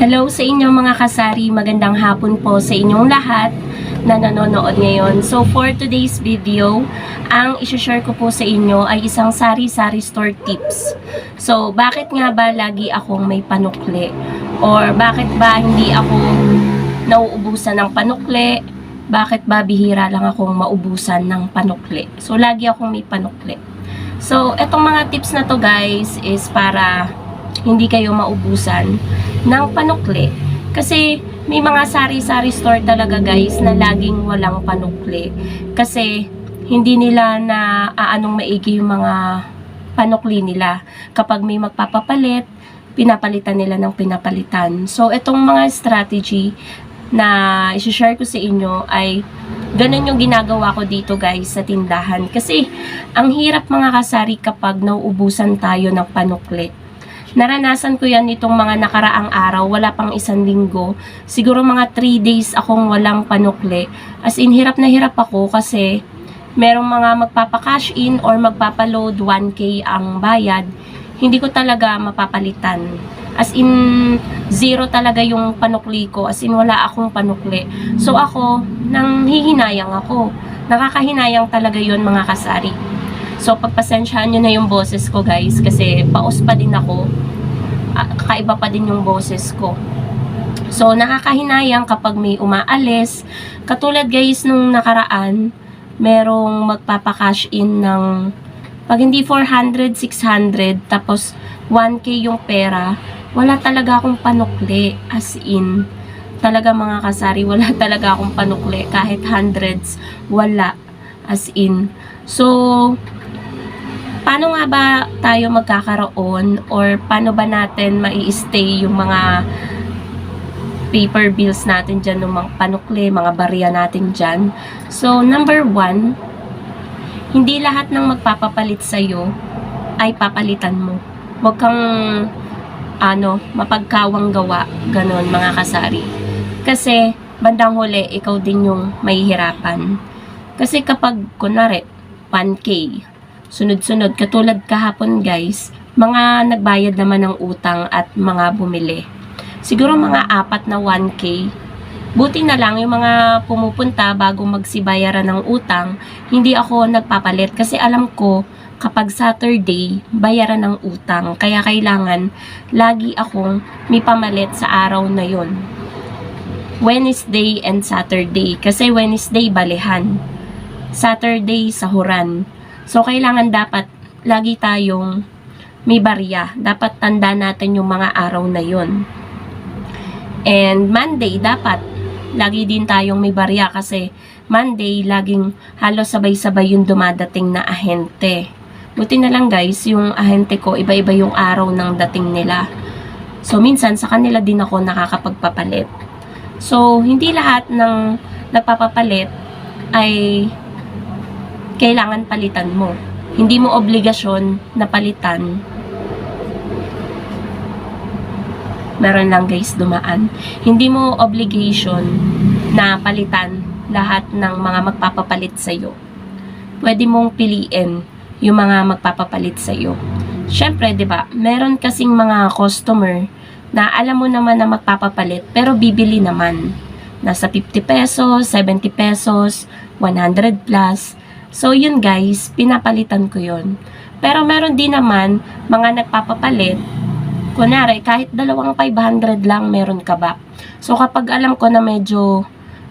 Hello sa inyo mga kasari, magandang hapon po sa inyong lahat na nanonood ngayon. So for today's video, ang isi-share ko po sa inyo ay isang sari-sari store tips. So bakit nga ba lagi akong may panukli? Or bakit ba hindi ako nauubusan ng panukli? Bakit ba bihira lang akong maubusan ng panukli? So lagi akong may panukli. So etong mga tips na to guys is para hindi kayo maubusan ng panukli. Kasi may mga sari-sari store talaga guys na laging walang panukli. Kasi hindi nila na aanong maigi yung mga panukli nila. Kapag may magpapapalit, pinapalitan nila ng pinapalitan. So itong mga strategy na i-share ko sa inyo ay ganun yung ginagawa ko dito guys sa tindahan. Kasi ang hirap mga kasari kapag nauubusan tayo ng panukli. Naranasan ko yan itong mga nakaraang araw, wala pang isang linggo. Siguro mga 3 days akong walang panukli. As in, hirap na hirap ako kasi merong mga magpapa-cash in or magpapa-load 1K ang bayad. Hindi ko talaga mapapalitan. As in, zero talaga yung panukli ko. As in, wala akong panukli. So ako, nanghihinayang ako. Nakakahinayang talaga yun mga kasari. So, pagpasensyahan nyo na yung boses ko guys kasi paus pa din ako. Kakaiba pa din yung boses ko. So, nakakahinayang kapag may umaalis. Katulad guys nung nakaraan, merong magpapakash in ng pag hindi 400, 600, tapos 1K yung pera, wala talaga akong panukli. As in, talaga mga kasari, wala talaga akong panukli. Kahit hundreds, wala. As in. So, paano nga ba tayo magkakaroon or paano ba natin mai-stay yung mga paper bills natin dyan, yung mga panukli, mga barya natin dyan? So, number 1, hindi lahat ng magpapapalit sa'yo ay papalitan mo. Huwag kang mapagkawang gawa, ganun mga kasari. Kasi, bandang huli, ikaw din yung mahihirapan. Kasi kapag, kunwari, 1K, sunod-sunod, katulad kahapon guys, mga nagbayad naman ng utang at mga bumili. Siguro mga 4 na 1K. Buti na lang yung mga pumupunta bago magsibayaran ng utang, hindi ako nagpapalit kasi alam ko kapag Saturday, bayaran ng utang. Kaya kailangan lagi akong may pamalit sa araw na yon. Wednesday and Saturday. Kasi Wednesday, balihan. Saturday, sahuran. So, kailangan dapat lagi tayong may barya. Dapat tanda natin yung mga araw na yun. And Monday, dapat lagi din tayong may barya kasi Monday, laging halos sabay-sabay yung dumadating na ahente. Buti na lang guys, yung ahente ko, iba-iba yung araw ng dating nila. So, minsan sa kanila din ako nakakapagpapalit. So, hindi lahat ng nagpapapalit ay kailangan palitan mo. Hindi mo obligasyon na palitan. Meron lang guys dumaan. Hindi mo obligation na palitan lahat ng mga magpapapalit sa'yo. Pwede mong piliin yung mga magpapapalit sa'yo. Syempre, di ba, meron kasing mga customer na alam mo naman na magpapapalit pero bibili naman. Nasa 50 pesos, 70 pesos, 100 plus. So, yun guys, pinapalitan ko yun. Pero meron din naman mga nagpapapalit. Kunwari, kahit dalawang 500 lang meron ka ba. So, kapag alam ko na medyo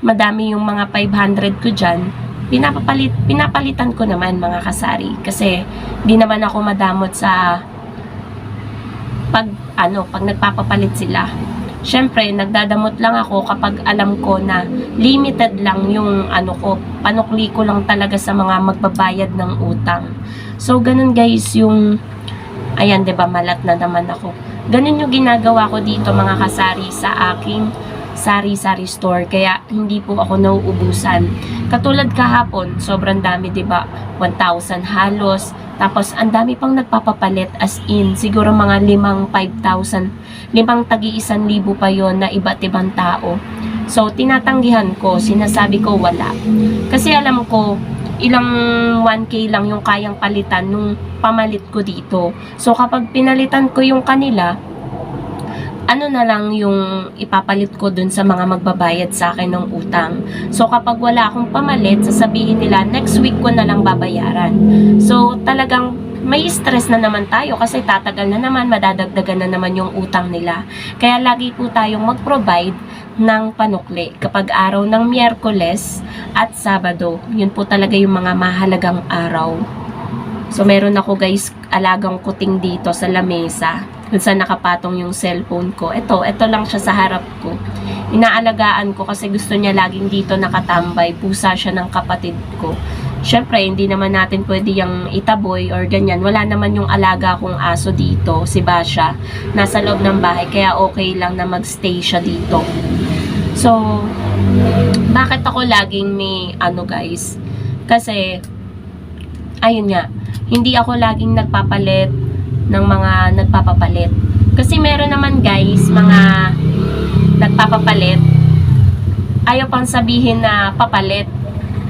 madami yung mga 500 ko dyan, pinapalitan ko naman mga kasari. Kasi, di naman ako madamot sa pag nagpapapalit sila. Syempre, nagdadamot lang ako kapag alam ko na limited lang yung panukli ko lang talaga sa mga magbabayad ng utang. So, ganun guys yung, ayan, diba, malat na naman ako. Ganun yung ginagawa ko dito mga kasari sa aking sari-sari store. Kaya, hindi po ako nauubusan. Katulad kahapon, sobrang dami, diba, 1,000 halos. Tapos, ang dami pang nagpapapalit as in, siguro mga 5,000, 5 tagi-1,000 pa yon na iba't ibang tao. So, tinatanggihan ko, sinasabi ko wala. Kasi alam ko, ilang 1K lang yung kayang palitan nung pamalit ko dito. So, kapag pinalitan ko yung kanila, ano na lang yung ipapalit ko dun sa mga magbabayad sa akin ng utang. So kapag wala akong pamalit, sasabihin nila next week ko na lang babayaran. So talagang may stress na naman tayo kasi tatagal na naman, madadagdagan na naman yung utang nila. Kaya lagi po tayong mag-provide ng panukli kapag araw ng Miyerkules at Sabado. Yun po talaga yung mga mahalagang araw. So meron ako guys alagang kuting dito sa lamesa kung saan nakapatong yung cellphone ko. Ito lang siya sa harap ko. Inaalagaan ko kasi gusto niya laging dito nakatambay. Pusa siya ng kapatid ko. Syempre, hindi naman natin pwede yung itaboy or ganyan. Wala naman yung alaga kong aso dito, si Basha. Nasa loob ng bahay, kaya okay lang na magstay siya dito. So, bakit ako laging may guys? Kasi, ayun nga, hindi ako laging nagpapalit ng mga nagpapapalit. Kasi meron naman guys, mga nagpapapalit, ayaw pang sabihin na papalit.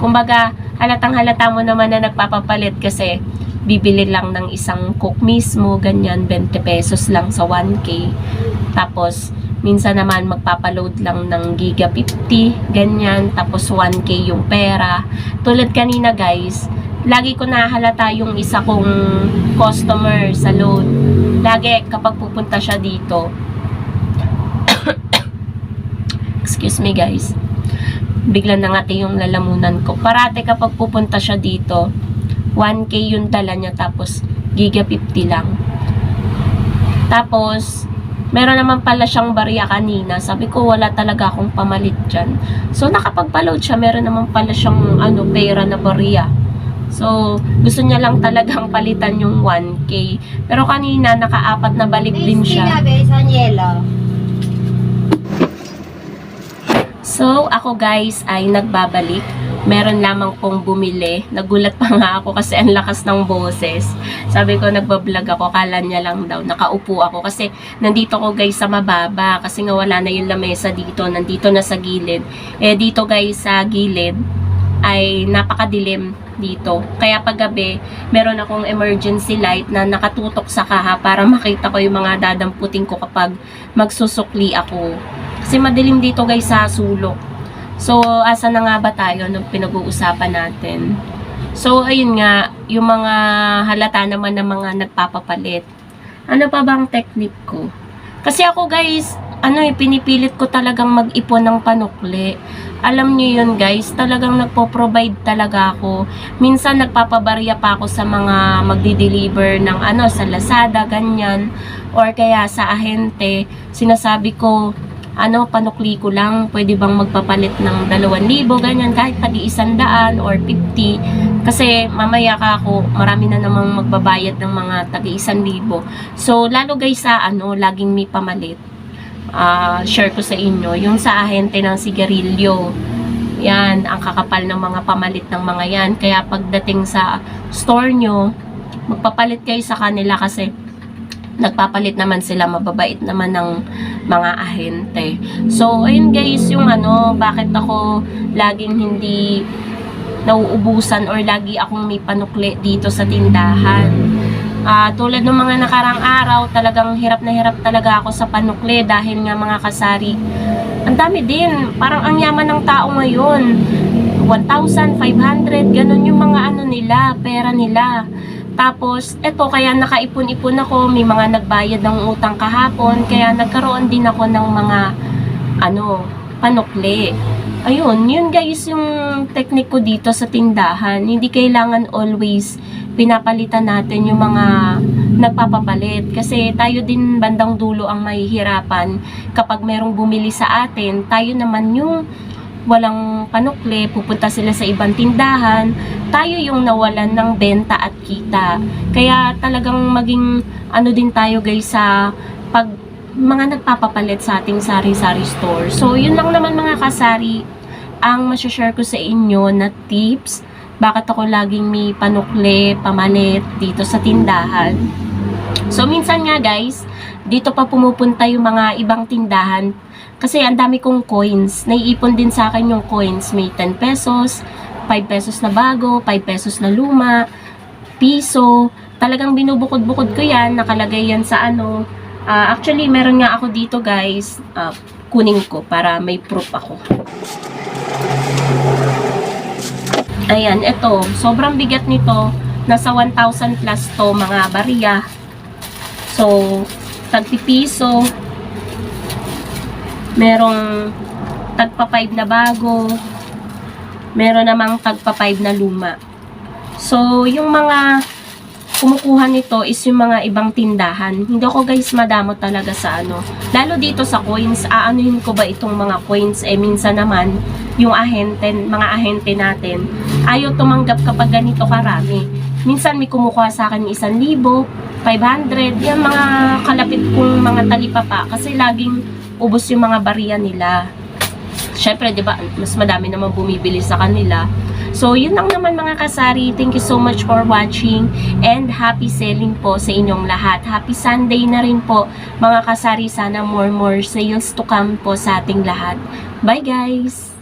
Kumbaga, halatang halata mo naman na nagpapapalit kasi bibili lang ng isang cook mismo, ganyan, 20 pesos lang sa 1K. Tapos, minsan naman magpapaload lang ng giga 50, ganyan, tapos 1K yung pera. Tulad kanina guys, lagi ko nahalata yung isa kong customer sa load. Lagi kapag pupunta siya dito, excuse me guys, bigla nangati yung lalamunan ko. Parate kapag pupunta siya dito, 1K yung dala niya, tapos giga 50 lang. Tapos meron naman pala siyang barya kanina. Sabi ko, wala talaga akong pamalit dyan. So nakapagpaload siya, meron naman pala siyang pera na barya. So, gusto niya lang talagang palitan yung 1K. Pero kanina, naka-4 na balik din siya. So, ako guys ay nagbabalik. Meron lamang pong bumili. Nagulat pa nga ako kasi ang lakas ng boses. Sabi ko, nagbablog ako. Kala niya lang daw. Nakaupo ako kasi nandito ko guys sa mababa. Kasi nga wala na yung lamesa dito. Nandito na sa gilid. Dito guys sa gilid ay napakadilim dito. Kaya paggabi, meron akong emergency light na nakatutok sa kaha para makita ko yung mga dadamputin ko kapag magsusukli ako. Kasi madilim dito guys sa sulok. So, asa na nga ba tayo nung pinag-uusapan natin? So, ayun nga, yung mga halata naman ng mga nagpapapalit. Ano pa bang technique ko? Kasi ako guys, pinipilit ko talagang mag-ipon ng panukli. Alam niyo yun guys, talagang nagpo-provide talaga ako. Minsan nagpapabarya pa ako sa mga magdi-deliver ng sa Lazada, ganyan. Or kaya sa ahente, sinasabi ko, panukli ko lang, pwede bang magpapalit ng 2,000, ganyan, kahit tagi-100 or 50. Kasi mamaya ako, marami na namang magbabayad ng mga tagi-1,000. So, lalo guys sa laging may pamalit. Share ko sa inyo yung sa ahente ng sigarilyo. Yan, ang kakapal ng mga pamalit ng mga yan. Kaya pagdating sa store nyo, magpapalit kayo sa kanila kasi nagpapalit naman sila, mababait naman ng mga ahente. So, ayun guys, yung bakit ako laging hindi nauubusan or lagi akong may panukli dito sa tindahan. Tulad ng mga nakarang araw, talagang hirap na hirap talaga ako sa panukli dahil nga mga kasari, ang dami din, parang ang yaman ng tao ngayon, 1,500, ganun yung mga nila, pera nila. Tapos, eto, kaya nakaipon-ipon ako, may mga nagbayad ng utang kahapon, kaya nagkaroon din ako ng mga panukli. Ayun, yun guys yung technique ko dito sa tindahan. Hindi kailangan always pinapalitan natin yung mga nagpapapalit. Kasi tayo din bandang dulo ang mahihirapan kapag merong bumili sa atin. Tayo naman yung walang panukli, pupunta sila sa ibang tindahan. Tayo yung nawalan ng benta at kita. Kaya talagang maging din tayo guys sa pag mga nagpapapalit sa ating sari-sari store. So, yun lang naman mga kasari ang masashare ko sa inyo na tips. Bakit ako laging may panukli, pamalit dito sa tindahan. So, minsan nga guys, dito pa pumupunta yung mga ibang tindahan. Kasi ang dami kong coins. Naiipon din sa akin yung coins. May 10 pesos, 5 pesos na bago, 5 pesos na luma, piso. Talagang binubukod-bukod ko yan. Nakalagay yan sa Actually, meron nga ako dito guys. Kunin ko para may proof ako. Ayan, ito. Sobrang bigat nito. Nasa 1,000 plus to mga barya. So, tagpipiso. Merong tagpa 5 na bago. Meron namang tagpa 5 na luma. So, yung mga kumukuha nito is yung mga ibang tindahan. Hindi ako guys madamo talaga sa ano. Lalo dito sa coins, aanuhin ko ba itong mga coins? Minsan naman, yung mga ahente natin, ayaw tumanggap kapag ganito karami. Minsan may kumukuha sa akin 1,000, 500, yan mga kalapit kong mga talipapa kasi laging ubos yung mga barya nila. Syempre, 'di ba, mas madami naman bumibili sa kanila. So, yun lang naman mga kasari. Thank you so much for watching and happy selling po sa inyong lahat. Happy Sunday na rin po mga kasari. Sana more sales to come po sa ating lahat. Bye guys!